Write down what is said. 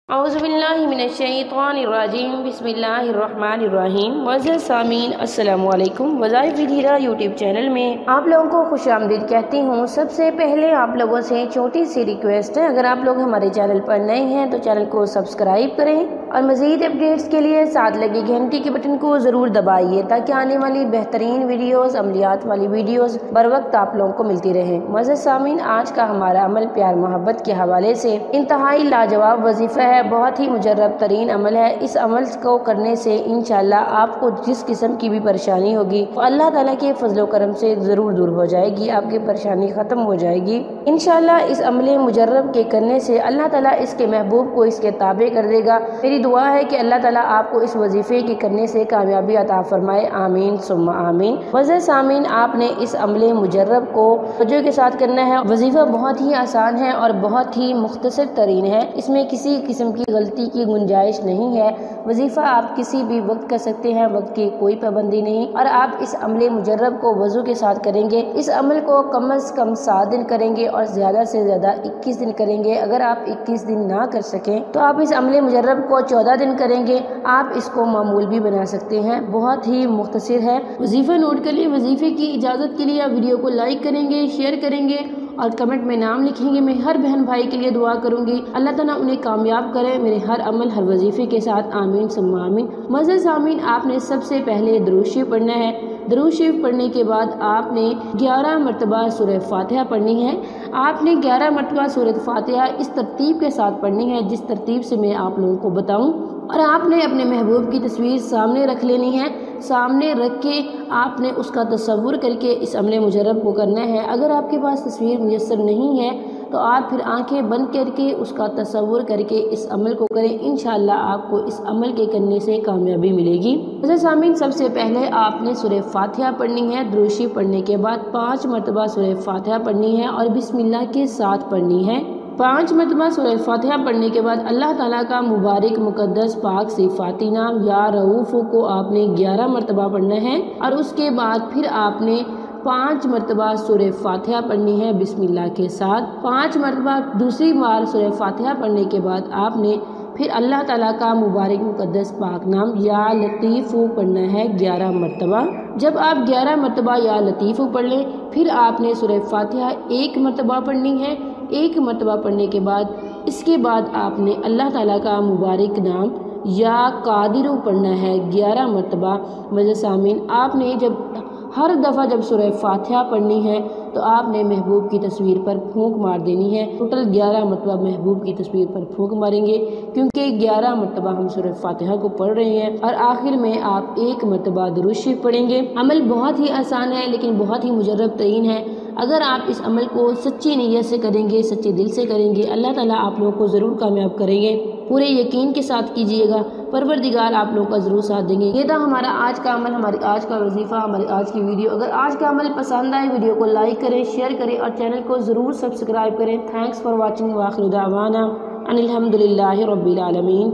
اعوذ باللہ من الشیطان الرجیم بسم اللہ الرحمن الرحیم معزز سامعین السلام علیکم۔ وظائف ود ہیرا یوٹیوب چینل میں آپ لوگوں کو خوش آمدید کہتی ہوں۔ سب سے پہلے آپ لوگوں سے چھوٹی سی ریکویسٹ ہے، اگر آپ لوگ ہمارے چینل پر نئے ہیں تو چینل کو سبسکرائب کریں اور مزید اپڈیٹس کے لیے ساتھ لگی گھنٹی کے بٹن کو ضرور دبائیے تاکہ آنے والی بہترین ویڈیوز، عملیات والی ویڈیوز بر وقت آپ لوگوں کو ملتی رہیں۔ معزز سامعین، آج کا ہمارا عمل پیار محبت کے حوالے سے انتہائی لاجواب وظیفہ ہے، بہت ہی مجرب ترین عمل ہے۔ اس عمل کو کرنے سے انشاءاللہ آپ کو جس قسم کی بھی پریشانی ہوگی وہ اللہ تعالیٰ کے فضل و کرم سے ضرور دور ہو جائے گی، آپ کی پریشانی ختم ہو جائے گی انشاءاللہ۔ اس عمل مجرب کے کرنے سے اللہ تعالیٰ اس کے محبوب کو اس کے تابع کر دے گا۔ میری دعا ہے کہ اللہ تعالیٰ آپ کو اس وظیفے کے کرنے سے کامیابی عطا فرمائے، آمین ثم آمین۔ معزز سامعین، آپ نے اس عمل مجرب کو توجہ کے ساتھ کرنا ہے۔ وظیفہ بہت ہی آسان ہے اور بہت ہی مختصر ترین ہے، اس میں کسی قسم کی غلطی کی گنجائش نہیں ہے۔ وظیفہ آپ کسی بھی وقت کر سکتے ہیں، وقت کی کوئی پابندی نہیں، اور آپ اس عمل مجرب کو وضو کے ساتھ کریں گے۔ اس عمل کو کم از کم 7 دن کریں گے اور زیادہ سے زیادہ 21 دن کریں گے۔ اگر آپ 21 دن نہ کر سکیں تو آپ اس عمل مجرب کو 14 دن کریں گے۔ آپ اس کو معمول بھی بنا سکتے ہیں، بہت ہی مختصر ہے۔ وظیفہ نوٹ کر لیں۔ وظیفے کی اجازت کے لیے آپ ویڈیو کو لائک کریں گے، شیئر کریں گے اور کمنٹ میں نام لکھیں گے۔ میں ہر بہن بھائی کے لیے دعا کروں گی، اللہ تعالیٰ انہیں کامیاب کرے میرے ہر عمل ہر وظیفے کے ساتھ، آمین ثم آمین۔ معزز سامعین، آپ نے سب سے پہلے درود شریف پڑھنا ہے۔ درود شریف پڑھنے کے بعد آپ نے 11 مرتبہ سورہ فاتحہ پڑھنی ہے۔ آپ نے 11 مرتبہ سورہ فاتحہ اس ترتیب کے ساتھ پڑھنی ہے جس ترتیب سے میں آپ لوگوں کو بتاؤں، اور آپ نے اپنے محبوب کی تصویر سامنے رکھ لینی ہے۔ سامنے رکھ کے آپ نے اس کا تصور کر کے اس عمل مجرب کو کرنا ہے۔ اگر آپ کے پاس تصویر میسر نہیں ہے تو آپ پھر آنکھیں بند کر کے اس کا تصور کر کے اس عمل کو کریں، انشاءاللہ آپ کو اس عمل کے کرنے سے کامیابی ملے گی۔ معزز سامعین، سب سے پہلے آپ نے سورہ فاتحہ پڑھنی ہے۔ درود شریف پڑھنے کے بعد 5 مرتبہ سورہ فاتحہ پڑھنی ہے اور بسم اللہ کے ساتھ پڑھنی ہے۔ 5 مرتبہ سورہ فاتحہ پڑھنے کے بعد اللہ تعالیٰ کا مبارک مقدس پاک صفاتی نام یا رؤوف کو آپ نے 11 مرتبہ پڑھنا ہے، اور اس کے بعد پھر آپ نے 5 مرتبہ سورہ فاتحہ پڑھنی ہے بسم اللہ کے ساتھ۔ 5 مرتبہ دوسری بار سورہ فاتحہ پڑھنے کے بعد آپ نے پھر اللہ تعالیٰ کا مبارک مقدس پاک نام یا لطیف پڑھنا ہے 11 مرتبہ۔ جب آپ 11 مرتبہ یا لطیف پڑھ لیں پھر آپ نے سورہ فاتحہ 1 مرتبہ پڑھنی ہے۔ 1 مرتبہ پڑھنے کے بعد اس کے بعد آپ نے اللہ تعالیٰ کا مبارک نام یا قادر پڑھنا ہے 11 مرتبہ۔ معزز سامعین، آپ نے ہر دفعہ جب سورہ فاتحہ پڑھنی ہے تو آپ نے محبوب کی تصویر پر پھونک مار دینی ہے۔ ٹوٹل 11 مرتبہ محبوب کی تصویر پر پھونک ماریں گے، کیونکہ 11 مرتبہ ہم سورہ فاتحہ کو پڑھ رہے ہیں، اور آخر میں آپ 1 مرتبہ درود شریف پڑھیں گے۔ عمل بہت ہی آسان ہے لیکن بہت ہی مجرب ترین ہے۔ اگر آپ اس عمل کو سچی نیت سے کریں گے، سچے دل سے کریں گے، اللہ تعالیٰ آپ لوگوں کو ضرور کامیاب کریں گے۔ پورے یقین کے ساتھ کیجئے گا، پروردگار آپ لوگوں کا ضرور ساتھ دیں گے۔ یہ تھا ہمارا آج کا عمل، ہماری آج کا وظیفہ، ہماری آج کی ویڈیو۔ اگر آج کا عمل پسند آئے ویڈیو کو لائک کریں، شیئر کریں اور چینل کو ضرور سبسکرائب کریں۔ تھینکس فار واچنگ، وآخر دعوانا ان الحمد للہ رب العالمین۔